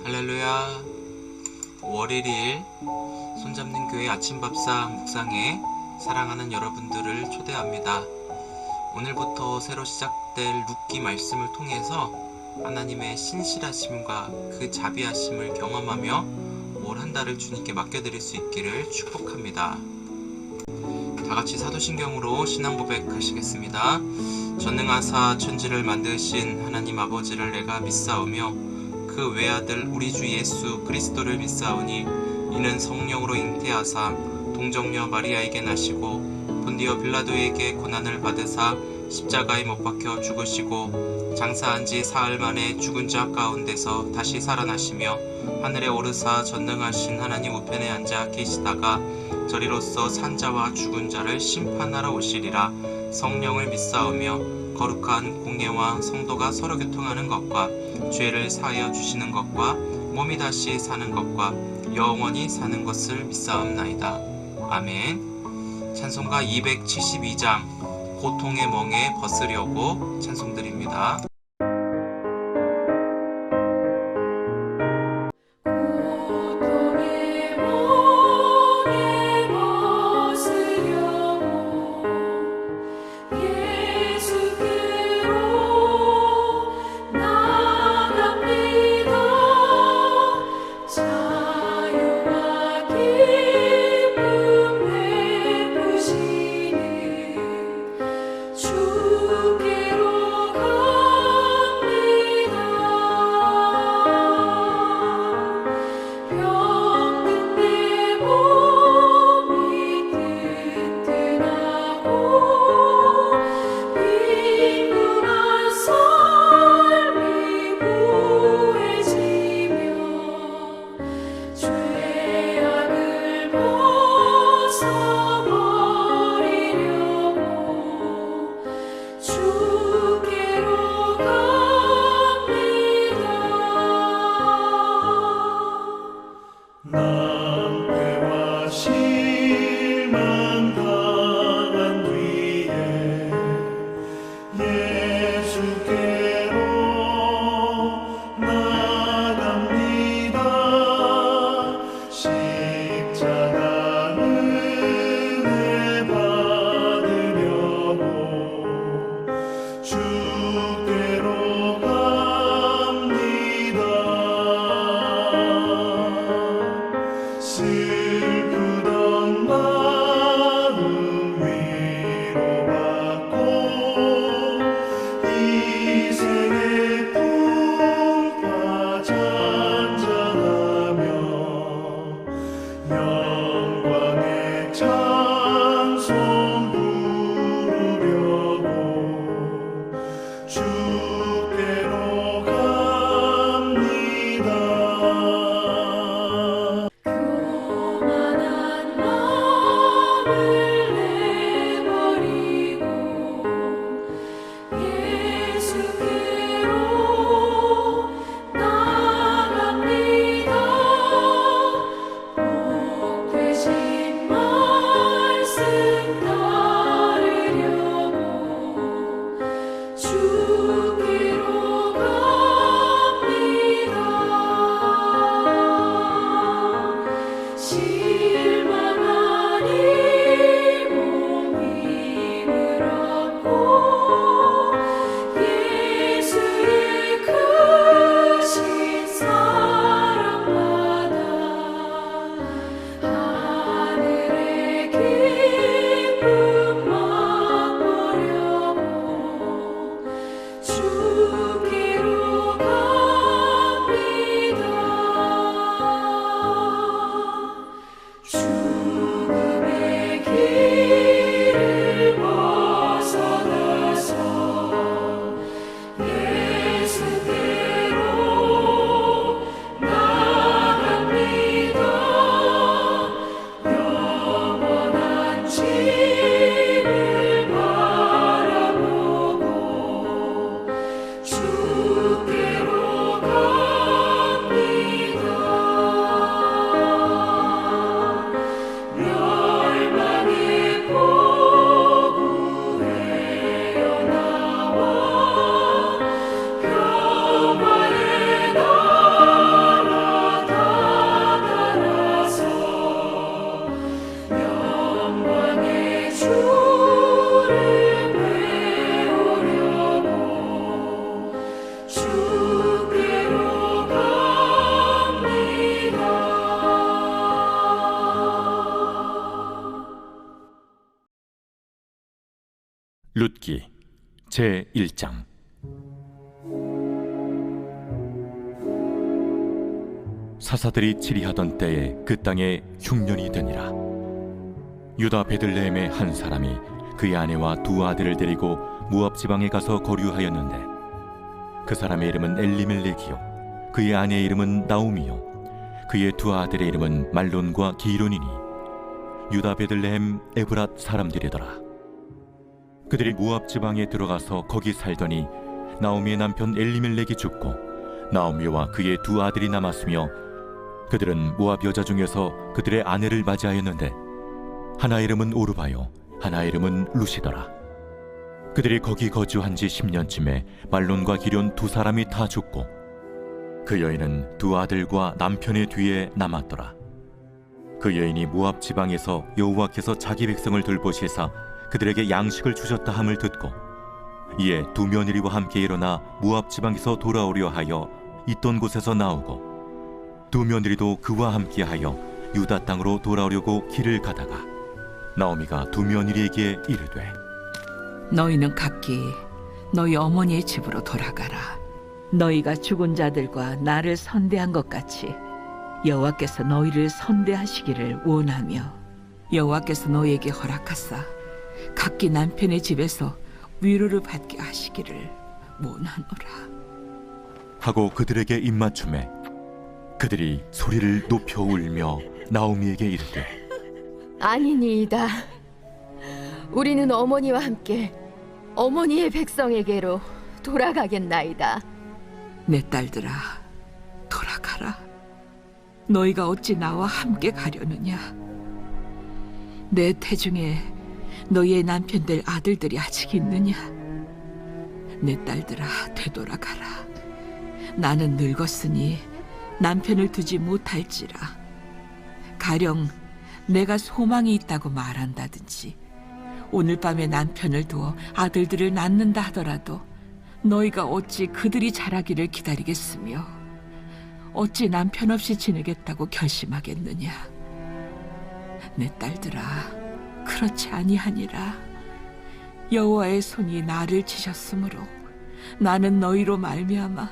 할렐루야. 5월 1일 손잡는 교회 아침밥상 묵상에 사랑하는 여러분들을 초대합니다. 오늘부터 새로 시작될 룻기 말씀을 통해서 하나님의 신실하심과 그 자비하심을 경험하며 올 한 달을 주님께 맡겨드릴 수 있기를 축복합니다. 다같이 사도신경으로 신앙 고백하시겠습니다. 전능하사 천지를 만드신 하나님 아버지를 내가 믿사오며 그 외아들 우리 주 예수 그리스도를 믿사오니 이는 성령으로 잉태하사 동정녀 마리아에게 나시고 본디오 빌라도에게 고난을 받으사 십자가에 못 박혀 죽으시고 장사한 지 사흘 만에 죽은 자 가운데서 다시 살아나시며 하늘에 오르사 전능하신 하나님 우편에 앉아 계시다가 저리로서 산 자와 죽은 자를 심판하러 오시리라. 성령을 믿사오며 거룩한 공예와 성도가 서로 교통하는 것과 죄를 사하여 주시는 것과 몸이 다시 사는 것과 영원히 사는 것을 믿사옵나이다. 아멘. 찬송가 272장 고통의 멍에 벗으려고 찬송드립니다. 주께로 가 룻기 제1장. 사사들이 치리하던 때에 그 땅에 흉년이 되니라. 유다 베들레헴의 한 사람이 그의 아내와 두 아들을 데리고 모압 지방에 가서 거류하였는데, 그 사람의 이름은 엘리멜렉이요 그의 아내의 이름은 나오미요 그의 두 아들의 이름은 말론과 기론이니 유다 베들레헴 에브랏 사람들이더라. 그들이 모압 지방에 들어가서 거기 살더니 나오미의 남편 엘리멜렉이 죽고 나오미와 그의 두 아들이 남았으며, 그들은 모압 여자 중에서 그들의 아내를 맞이하였는데 하나 이름은 오르바요 하나 이름은 루시더라. 그들이 거기 거주한 지 10년쯤에 말론과 기론 두 사람이 다 죽고 그 여인은 두 아들과 남편의 뒤에 남았더라. 그 여인이 모압 지방에서 여호와께서 자기 백성을 돌보시사 그들에게 양식을 주셨다 함을 듣고 이에 두 며느리와 함께 일어나 모압 지방에서 돌아오려 하여 있던 곳에서 나오고, 두 며느리도 그와 함께하여 유다 땅으로 돌아오려고 길을 가다가 나오미가 두 며느리에게 이르되, 너희는 각기 너희 어머니의 집으로 돌아가라. 너희가 죽은 자들과 나를 선대한 것 같이 여호와께서 너희를 선대하시기를 원하며, 여호와께서 너희에게 허락하사 각기 남편의 집에서 위로를 받게 하시기를 원하노라. 하고 그들에게 입맞춤에 그들이 소리를 높여 울며 나오미에게 이르되, 아니니이다. 우리는 어머니와 함께 어머니의 백성에게로 돌아가겠나이다. 내 딸들아, 돌아가라. 너희가 어찌 나와 함께 가려느냐? 내 태중에 너희의 남편들 아들들이 아직 있느냐? 내 딸들아, 되돌아가라. 나는 늙었으니 남편을 두지 못할지라. 가령 내가 소망이 있다고 말한다든지 오늘 밤에 남편을 두어 아들들을 낳는다 하더라도 너희가 어찌 그들이 자라기를 기다리겠으며 어찌 남편 없이 지내겠다고 결심하겠느냐? 내 딸들아, 그렇지 아니하니라. 여호와의 손이 나를 치셨으므로 나는 너희로 말미암아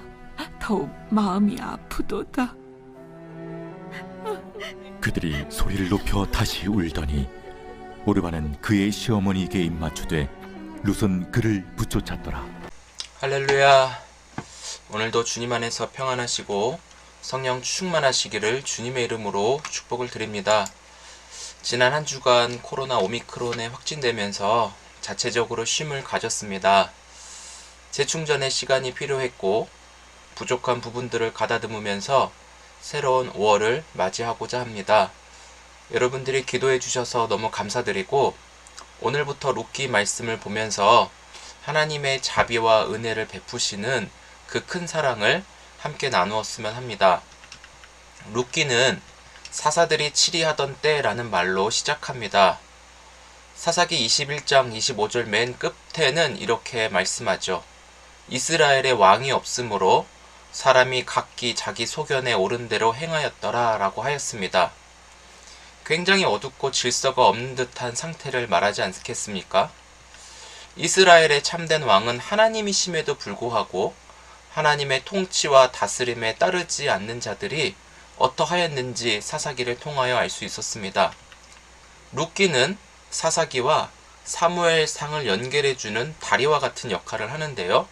더욱 마음이 아프도다. 그들이 소리를 높여 다시 울더니 오르바는 그의 시어머니에게 입맞추되 룻은 그를 붙쫓았더라. 할렐루야. 오늘도 주님 안에서 평안하시고 성령 충만하시기를 주님의 이름으로 축복을 드립니다. 지난 한 주간 코로나 오미크론에 확진되면서 자체적으로 쉼을 가졌습니다. 재충전의 시간이 필요했고 부족한 부분들을 가다듬으면서 새로운 5월을 맞이하고자 합니다. 여러분들이 기도해 주셔서 너무 감사드리고, 오늘부터 룻기 말씀을 보면서 하나님의 자비와 은혜를 베푸시는 그 큰 사랑을 함께 나누었으면 합니다. 룻기는 사사들이 치리하던 때라는 말로 시작합니다. 사사기 21장 25절 맨 끝에는 이렇게 말씀하죠. 이스라엘의 왕이 없으므로 사람이 각기 자기 소견에 오른 대로 행하였더라 라고 하였습니다. 굉장히 어둡고 질서가 없는 듯한 상태를 말하지 않겠습니까? 이스라엘의 참된 왕은 하나님이심에도 불구하고 하나님의 통치와 다스림에 따르지 않는 자들이 어떠하였는지 사사기를 통하여 알 수 있었습니다. 룻기는 사사기와 사무엘상을 연결해주는 다리와 같은 역할을 하는데요.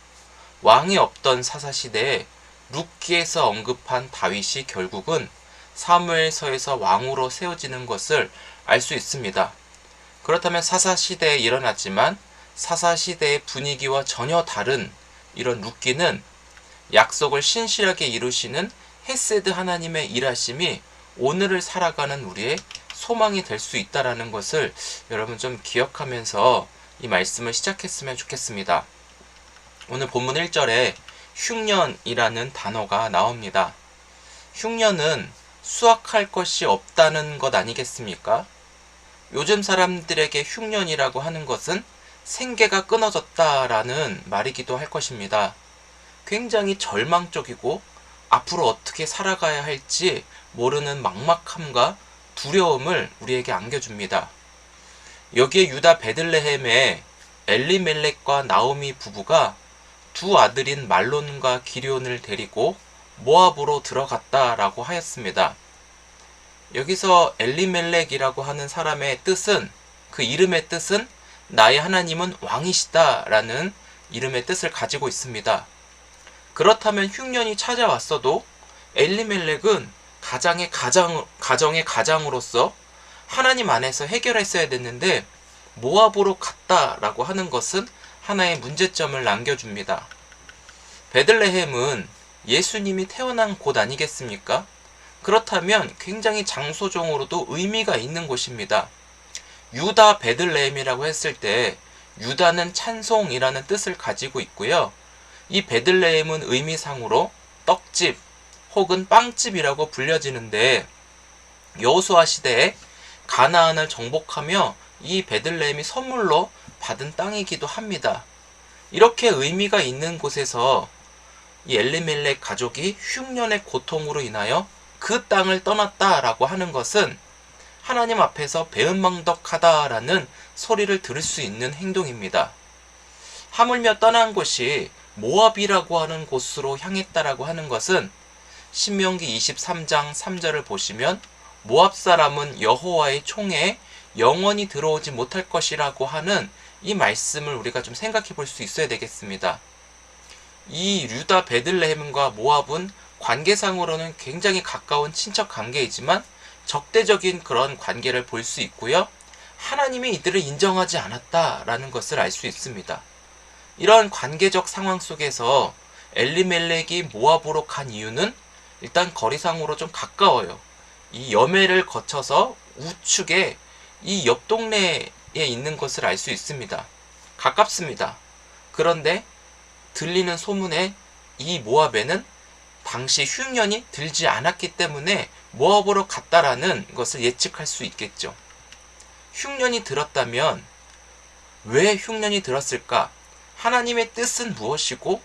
왕이 없던 사사시대에 룻기에서 언급한 다윗이 결국은 사무엘서에서 왕으로 세워지는 것을 알 수 있습니다. 그렇다면 사사시대에 일어났지만 사사시대의 분위기와 전혀 다른 이런 룻기는 약속을 신실하게 이루시는 헤세드 하나님의 일하심이 오늘을 살아가는 우리의 소망이 될 수 있다는 것을 여러분 좀 기억하면서 이 말씀을 시작했으면 좋겠습니다. 오늘 본문 1절에 흉년이라는 단어가 나옵니다. 흉년은 수확할 것이 없다는 것 아니겠습니까? 요즘 사람들에게 흉년이라고 하는 것은 생계가 끊어졌다라는 말이기도 할 것입니다. 굉장히 절망적이고 앞으로 어떻게 살아가야 할지 모르는 막막함과 두려움을 우리에게 안겨줍니다. 여기에 유다 베들레헴에 엘리멜렉과 나오미 부부가 두 아들인 말론과 기럧을 데리고 모압으로 들어갔다라고 하였습니다. 여기서 엘리멜렉이라고 하는 사람의 뜻은, 그 이름의 뜻은 나의 하나님은 왕이시다라는 이름의 뜻을 가지고 있습니다. 그렇다면 흉년이 찾아왔어도 엘리멜렉은 가정의 가장으로서 하나님 안에서 해결했어야 됐는데 모압으로 갔다라고 하는 것은 하나의 문제점을 남겨줍니다. 베들레헴은 예수님이 태어난 곳 아니겠습니까? 그렇다면 굉장히 장소적으로도 의미가 있는 곳입니다. 유다 베들레헴이라고 했을 때 유다는 찬송이라는 뜻을 가지고 있고요. 이 베들레헴은 의미상으로 떡집 혹은 빵집이라고 불려지는데 여호수아 시대에 가나안을 정복하며 이 베들레헴이 선물로 받은 땅이기도 합니다. 이렇게 의미가 있는 곳에서 이 엘리멜렉 가족이 흉년의 고통으로 인하여 그 땅을 떠났다라고 하는 것은 하나님 앞에서 배은망덕하다라는 소리를 들을 수 있는 행동입니다. 하물며 떠난 곳이 모압이라고 하는 곳으로 향했다라고 하는 것은 신명기 23장 3절을 보시면 모압 사람은 여호와의 총회에 영원히 들어오지 못할 것이라고 하는 이 말씀을 우리가 좀 생각해 볼 수 있어야 되겠습니다. 이 유다 베들레헴과 모압은 관계상으로는 굉장히 가까운 친척 관계이지만 적대적인 그런 관계를 볼 수 있고요. 하나님이 이들을 인정하지 않았다라는 것을 알 수 있습니다. 이런 관계적 상황 속에서 엘리멜렉이 모압으로 간 이유는 일단 거리상으로 좀 가까워요. 이 여매를 거쳐서 우측에 이 옆 동네에 있는 것을 알 수 있습니다. 가깝습니다. 그런데 들리는 소문에 이 모압에는 당시 흉년이 들지 않았기 때문에 모압으로 갔다라는 것을 예측할 수 있겠죠. 흉년이 들었다면 왜 흉년이 들었을까? 하나님의 뜻은 무엇이고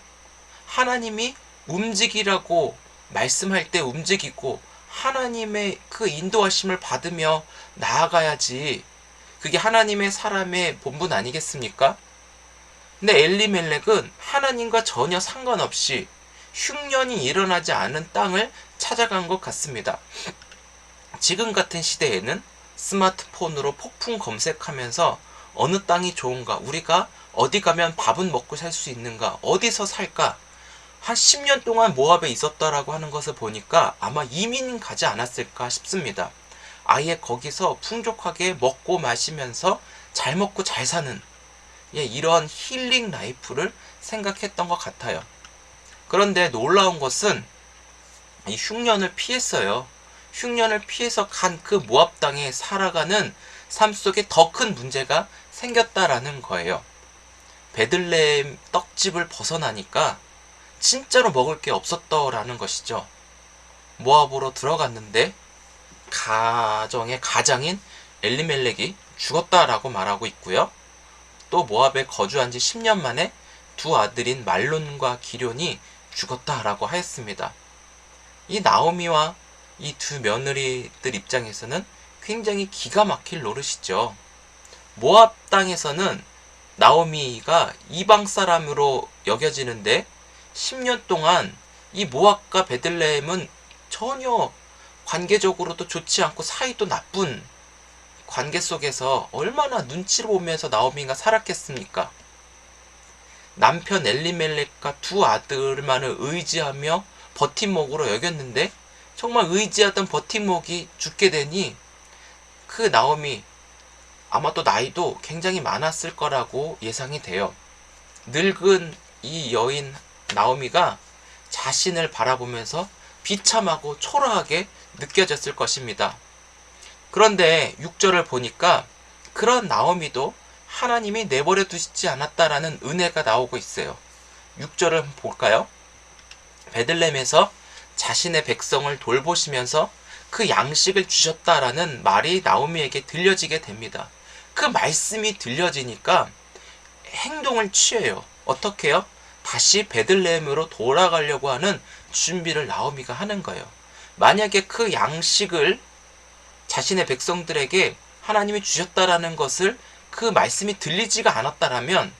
하나님이 움직이라고 말씀할 때 움직이고 하나님의 그 인도하심을 받으며 나아가야지. 그게 하나님의 사람의 본분 아니겠습니까? 근데 엘리멜렉은 하나님과 전혀 상관없이 흉년이 일어나지 않은 땅을 찾아간 것 같습니다. 지금 같은 시대에는 스마트폰으로 폭풍 검색하면서 어느 땅이 좋은가, 우리가 어디 가면 밥은 먹고 살 수 있는가, 어디서 살까, 한 10년 동안 모압에 있었다라고 하는 것을 보니까 아마 이민 가지 않았을까 싶습니다. 아예 거기서 풍족하게 먹고 마시면서 잘 먹고 잘 사는 이런 힐링 라이프를 생각했던 것 같아요. 그런데 놀라운 것은 이 흉년을 피했어요. 흉년을 피해서 간 그 모압 땅에 살아가는 삶 속에 더 큰 문제가 생겼다라는 거예요. 베들레헴 떡집을 벗어나니까 진짜로 먹을 게 없었더라는 것이죠. 모압으로 들어갔는데 가정의 가장인 엘리멜렉이 죽었다라고 말하고 있고요. 또 모압에 거주한 지 10년 만에 두 아들인 말론과 기럧이 죽었다라고 하였습니다. 이 나오미와 이 두 며느리들 입장에서는 굉장히 기가 막힐 노릇이죠. 모압 땅에서는 나오미가 이방 사람으로 여겨지는데 10년 동안 이 모압과 베들레헴은 전혀 관계적으로도 좋지 않고 사이도 나쁜 관계 속에서 얼마나 눈치를 보면서 나오미가 살았겠습니까? 남편 엘리멜렉과 두 아들만을 의지하며 버팀목으로 여겼는데 정말 의지하던 버팀목이 죽게 되니 그 나오미 아마 또 나이도 굉장히 많았을 거라고 예상이 돼요. 늙은 이 여인 나오미가 자신을 바라보면서 비참하고 초라하게 느껴졌을 것입니다. 그런데 6절을 보니까 그런 나오미도 하나님이 내버려 두시지 않았다라는 은혜가 나오고 있어요. 6절을 볼까요? 베들레헴에서 자신의 백성을 돌보시면서 그 양식을 주셨다라는 말이 나오미에게 들려지게 됩니다. 그 말씀이 들려지니까 행동을 취해요. 어떻게 해요? 다시 베들레헴으로 돌아가려고 하는 준비를 나오미가 하는 거예요. 만약에 그 양식을 자신의 백성들에게 하나님이 주셨다라는 것을 그 말씀이 들리지가 않았다라면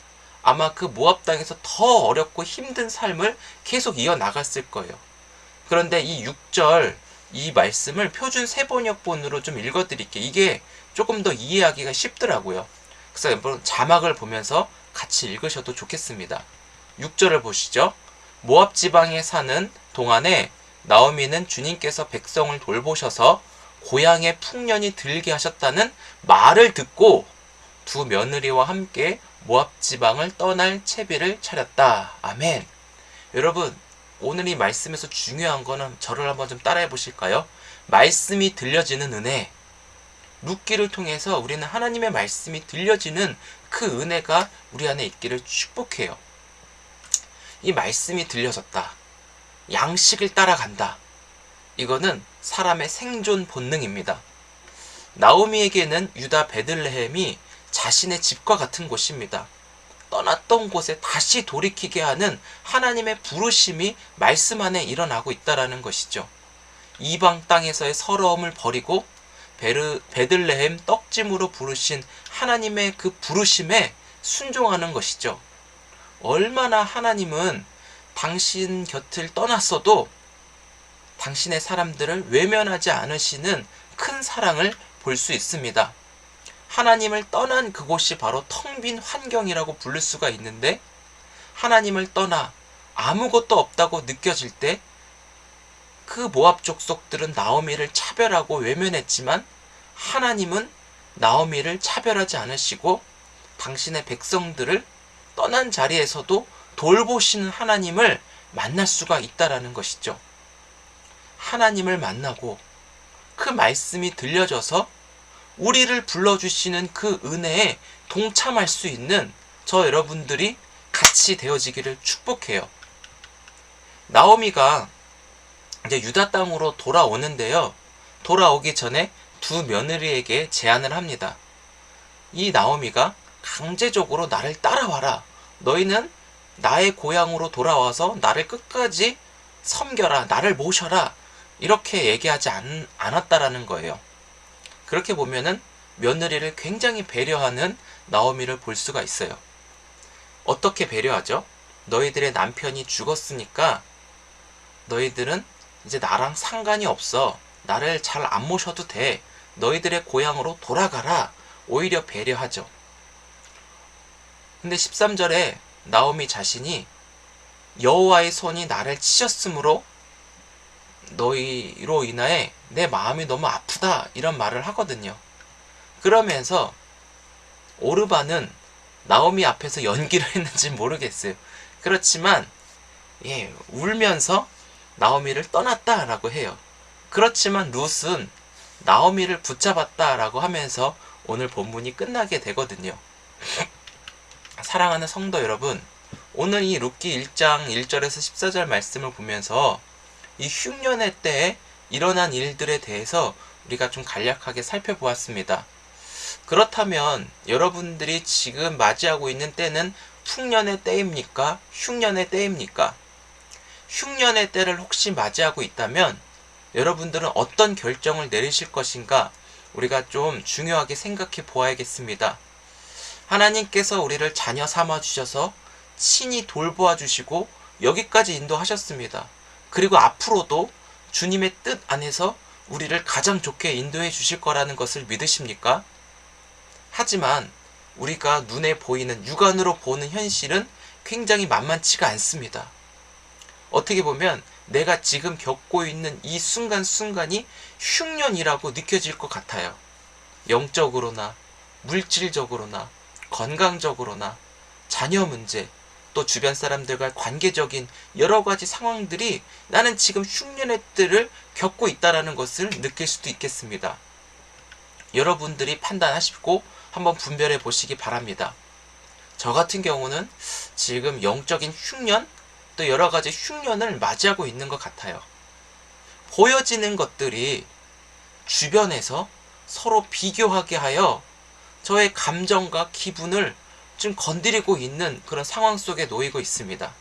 아마 그 모압 땅에서 더 어렵고 힘든 삶을 계속 이어나갔을 거예요. 그런데 이 6절 이 말씀을 표준 세번역본으로 좀 읽어드릴게요. 이게 조금 더 이해하기가 쉽더라고요. 그래서 여러분 자막을 보면서 같이 읽으셔도 좋겠습니다. 6절을 보시죠. 모압 지방에 사는 동안에 나오미는 주님께서 백성을 돌보셔서 고향에 풍년이 들게 하셨다는 말을 듣고 두 며느리와 함께 모압 지방을 떠날 채비를 차렸다. 아멘. 여러분, 오늘 이 말씀에서 중요한 거는 저를 한번 좀 따라해 보실까요? 말씀이 들려지는 은혜. 룻기를 통해서 우리는 하나님의 말씀이 들려지는 그 은혜가 우리 안에 있기를 축복해요. 이 말씀이 들려졌다. 양식을 따라간다. 이거는 사람의 생존 본능입니다. 나오미에게는 유다 베들레헴이 자신의 집과 같은 곳입니다. 떠났던 곳에 다시 돌이키게 하는 하나님의 부르심이 말씀 안에 일어나고 있다는 것이죠. 이방 땅에서의 서러움을 버리고 베들레헴 떡짐으로 부르신 하나님의 그 부르심에 순종하는 것이죠. 얼마나 하나님은 당신 곁을 떠났어도 당신의 사람들을 외면하지 않으시는 큰 사랑을 볼 수 있습니다. 하나님을 떠난 그곳이 바로 텅 빈 환경이라고 부를 수가 있는데, 하나님을 떠나 아무것도 없다고 느껴질 때 그 모압 족속들은 나오미를 차별하고 외면했지만 하나님은 나오미를 차별하지 않으시고 당신의 백성들을 떠난 자리에서도 돌보시는 하나님을 만날 수가 있다라는 것이죠. 하나님을 만나고 그 말씀이 들려져서 우리를 불러주시는 그 은혜에 동참할 수 있는 저 여러분들이 같이 되어지기를 축복해요. 나오미가 이제 유다 땅으로 돌아오는데요. 돌아오기 전에 두 며느리에게 제안을 합니다. 이 나오미가 강제적으로 나를 따라와라. 너희는 나의 고향으로 돌아와서 나를 끝까지 섬겨라. 나를 모셔라. 이렇게 얘기하지 않았다라는 거예요. 그렇게 보면은 며느리를 굉장히 배려하는 나오미를 볼 수가 있어요. 어떻게 배려하죠? 너희들의 남편이 죽었으니까 너희들은 이제 나랑 상관이 없어. 나를 잘 안 모셔도 돼. 너희들의 고향으로 돌아가라. 오히려 배려하죠. 근데 13절에 나오미 자신이 여호와의 손이 나를 치셨으므로 너희로 인하여 내 마음이 너무 아프다. 이런 말을 하거든요. 그러면서 오르바는 나오미 앞에서 연기를 했는지 모르겠어요. 그렇지만 울면서 나오미를 떠났다라고 해요. 그렇지만 룻은 나오미를 붙잡았다라고 하면서 오늘 본문이 끝나게 되거든요. 사랑하는 성도 여러분, 오늘 이 룻기 1장 1절에서 14절 말씀을 보면서 이 흉년의 때에 일어난 일들에 대해서 우리가 좀 간략하게 살펴보았습니다. 그렇다면 여러분들이 지금 맞이하고 있는 때는 풍년의 때입니까? 흉년의 때입니까? 흉년의 때를 혹시 맞이하고 있다면 여러분들은 어떤 결정을 내리실 것인가 우리가 좀 중요하게 생각해 보아야겠습니다. 하나님께서 우리를 자녀 삼아 주셔서 친히 돌보아 주시고 여기까지 인도하셨습니다. 그리고 앞으로도 주님의 뜻 안에서 우리를 가장 좋게 인도해 주실 거라는 것을 믿으십니까? 하지만 우리가 눈에 보이는 육안으로 보는 현실은 굉장히 만만치가 않습니다. 어떻게 보면 내가 지금 겪고 있는 이 순간순간이 흉년이라고 느껴질 것 같아요. 영적으로나 물질적으로나 건강적으로나 자녀 문제, 또 주변 사람들과 관계적인 여러 가지 상황들이 나는 지금 흉년의 때를 겪고 있다는 것을 느낄 수도 있겠습니다. 여러분들이 판단하시고 한번 분별해 보시기 바랍니다. 저 같은 경우는 지금 영적인 흉년, 또 여러 가지 흉년을 맞이하고 있는 것 같아요. 보여지는 것들이 주변에서 서로 비교하게 하여 저의 감정과 기분을 좀 건드리고 있는 그런 상황 속에 놓이고 있습니다.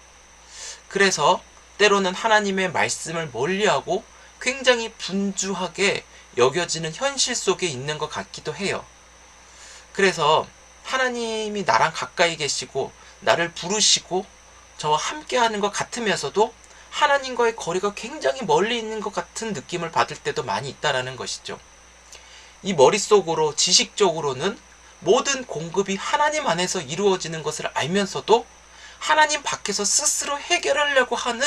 그래서 때로는 하나님의 말씀을 멀리하고 굉장히 분주하게 여겨지는 현실 속에 있는 것 같기도 해요. 그래서 하나님이 나랑 가까이 계시고 나를 부르시고 저와 함께하는 것 같으면서도 하나님과의 거리가 굉장히 멀리 있는 것 같은 느낌을 받을 때도 많이 있다라는 것이죠. 이 머릿속으로 지식적으로는 모든 공급이 하나님 안에서 이루어지는 것을 알면서도 하나님 밖에서 스스로 해결하려고 하는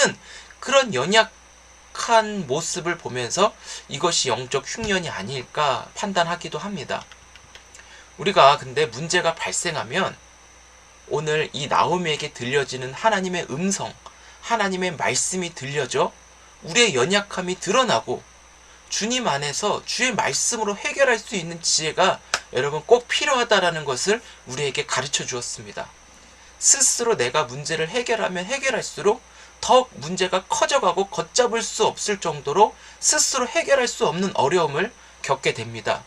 그런 연약한 모습을 보면서 이것이 영적 흉년이 아닐까 판단하기도 합니다. 우리가 근데 문제가 발생하면 오늘 이 나오미에게 들려지는 하나님의 음성, 하나님의 말씀이 들려져 우리의 연약함이 드러나고 주님 안에서 주의 말씀으로 해결할 수 있는 지혜가 여러분 꼭 필요하다라는 것을 우리에게 가르쳐 주었습니다. 스스로 내가 문제를 해결하면 해결할수록 더 문제가 커져가고 걷잡을 수 없을 정도로 스스로 해결할 수 없는 어려움을 겪게 됩니다.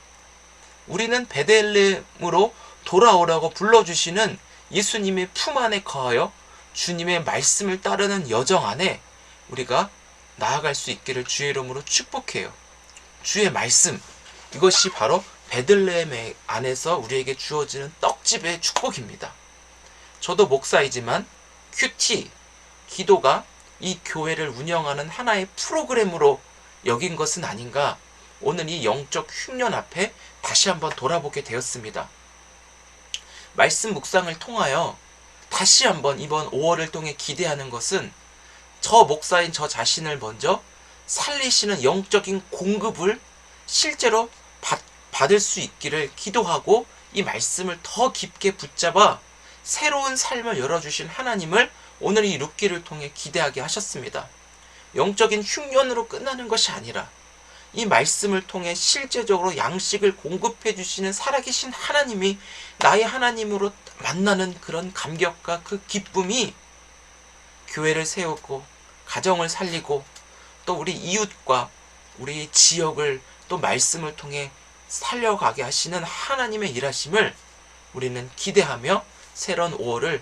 우리는 베들레헴으로 돌아오라고 불러주시는 예수님의 품 안에 거하여 주님의 말씀을 따르는 여정 안에 우리가 나아갈 수 있기를 주의 이름으로 축복해요. 주의 말씀, 이것이 바로 베들레헴 안에서 우리에게 주어지는 떡집의 축복입니다. 저도 목사이지만 큐티, 기도가 이 교회를 운영하는 하나의 프로그램으로 여긴 것은 아닌가, 오늘 이 영적 흉년 앞에 다시 한번 돌아보게 되었습니다. 말씀 묵상을 통하여 다시 한번 이번 5월을 통해 기대하는 것은 저 목사인 저 자신을 먼저 살리시는 영적인 공급을 실제로 받을 수 있기를 기도하고 이 말씀을 더 깊게 붙잡아 새로운 삶을 열어주신 하나님을 오늘 이 룻기를 통해 기대하게 하셨습니다. 영적인 흉년으로 끝나는 것이 아니라 이 말씀을 통해 실제적으로 양식을 공급해 주시는 살아계신 하나님이 나의 하나님으로 만나는 그런 감격과 그 기쁨이 교회를 세우고 가정을 살리고 또 우리 이웃과 우리 지역을 또 말씀을 통해 살려가게 하시는 하나님의 일하심을 우리는 기대하며 새로운 5월을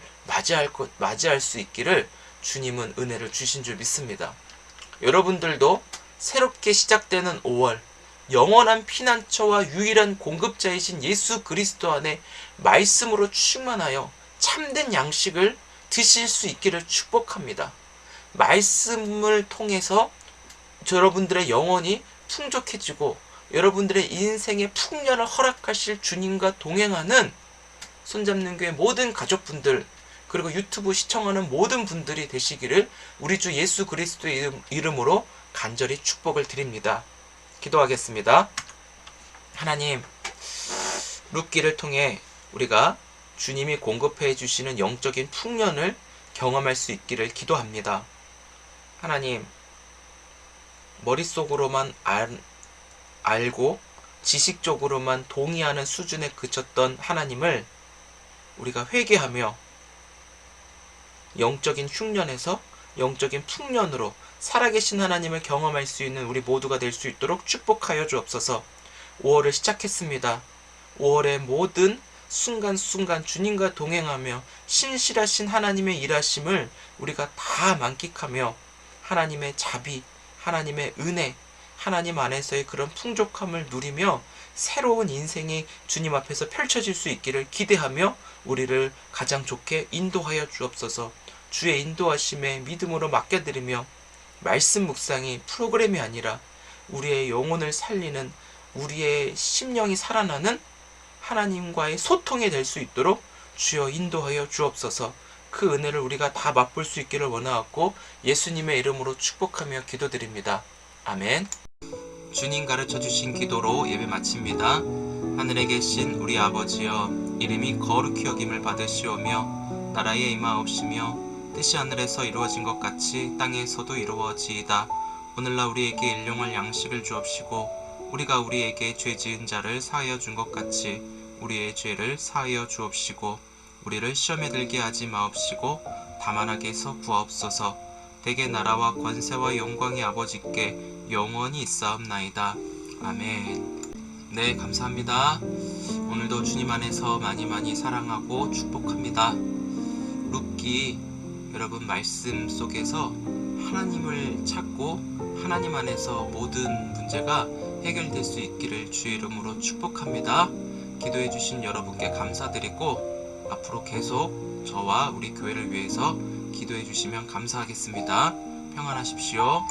맞이할 수 있기를 주님은 은혜를 주신 줄 믿습니다. 여러분들도 새롭게 시작되는 5월, 영원한 피난처와 유일한 공급자이신 예수 그리스도 안에 말씀으로 충만하여 참된 양식을 드실 수 있기를 축복합니다. 말씀을 통해서 여러분들의 영혼이 풍족해지고 여러분들의 인생의 풍년을 허락하실 주님과 동행하는 손잡는 교회 모든 가족분들, 그리고 유튜브 시청하는 모든 분들이 되시기를 우리 주 예수 그리스도의 이름으로 간절히 축복을 드립니다. 기도하겠습니다. 하나님, 룻기를 통해 우리가 주님이 공급해 주시는 영적인 풍년을 경험할 수 있기를 기도합니다. 하나님, 머릿속으로만 알고 지식적으로만 동의하는 수준에 그쳤던 하나님을 우리가 회개하며 영적인 흉년에서 영적인 풍년으로 살아계신 하나님을 경험할 수 있는 우리 모두가 될 수 있도록 축복하여 주옵소서. 5월을 시작했습니다. 5월의 모든 순간순간 주님과 동행하며 신실하신 하나님의 일하심을 우리가 다 만끽하며 하나님의 자비, 하나님의 은혜, 하나님 안에서의 그런 풍족함을 누리며 새로운 인생이 주님 앞에서 펼쳐질 수 있기를 기대하며 우리를 가장 좋게 인도하여 주옵소서. 주의 인도하심에 믿음으로 맡겨드리며 말씀 묵상이 프로그램이 아니라 우리의 영혼을 살리는, 우리의 심령이 살아나는 하나님과의 소통이 될 수 있도록 주여 인도하여 주옵소서. 그 은혜를 우리가 다 맛볼 수 있기를 원하옵고 예수님의 이름으로 축복하며 기도드립니다. 아멘. 주님 가르쳐 주신 기도로 예배 마칩니다. 하늘에 계신 우리 아버지여, 이름이 거룩히 여김을 받으시오며 나라에 임하옵시며 뜻이 하늘에서 이루어진 것 같이 땅에서도 이루어지이다. 오늘날 우리에게 일용할 양식을 주옵시고 우리가 우리에게 죄 지은 자를 사하여 준 것 같이 우리의 죄를 사하여 주옵시고 우리를 시험에 들게 하지 마옵시고 다만 악에서 구하옵소서. 대개 나라와 권세와 영광이 아버지께 영원히 있사옵나이다. 아멘. 네, 감사합니다. 오늘도 주님 안에서 많이 사랑하고 축복합니다. 룻기, 여러분 말씀 속에서 하나님을 찾고 하나님 안에서 모든 문제가 해결될 수 있기를 주의 이름으로 축복합니다. 기도해주신 여러분께 감사드리고 앞으로 계속 저와 우리 교회를 위해서 기도해주시면 감사하겠습니다. 평안하십시오.